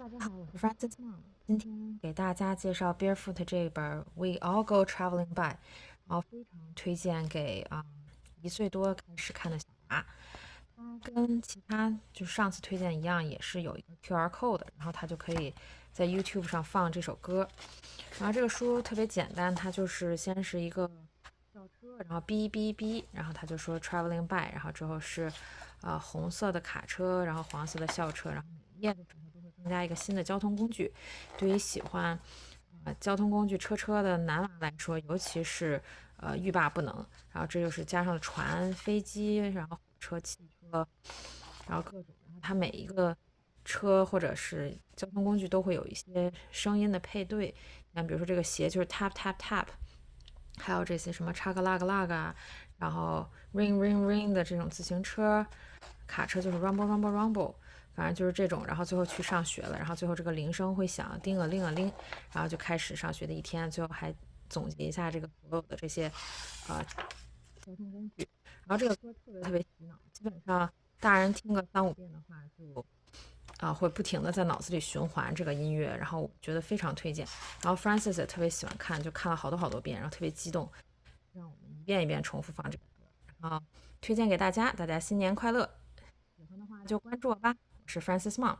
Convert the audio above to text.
大家好，我是 Francis Mom。今天给大家介绍 Barefoot 这本《We All Go Traveling By》，然后非常推荐给1岁多开始看的小娃。它跟其他就上次推荐一样，也是有一个 QR code，然后它就可以在 YouTube 上放这首歌。然后这个书特别简单，它就是先是一个校车，然后哔哔哔，然后它就说 Traveling By，然后之后是红色的卡车，然后黄色的校车，然后每一页的时候都会增加一个新的交通工具。对于喜欢交通工具车的男娃来说，尤其是欲罢不能。然后这就是加上了船、飞机，然后火车、汽车，然后各种，然后它每一个车或者是交通工具都会有一些声音的配对。你看，比如说这个鞋就是 tap tap tap，还有这些什么 chug lag lag 啊，然后 ring ring ring 的这种自行车，卡车就是 rumble rumble rumble，反正就是这种。然后最后去上学了，然后最后这个铃声会响，叮啊铃啊铃，然后就开始上学的一天。最后还总结一下这个所有的这些交通工具。然后这个歌特别洗脑，基本上大人听个3、5遍的话，就会不停的在脑子里循环这个音乐，然后我觉得非常推荐。然后 Francis 也特别喜欢看，就看了好多遍，然后特别激动，让我们一遍一遍重复放这个歌。然后推荐给大家，大家新年快乐！喜欢的话就关注我吧，我是 Francis Mom。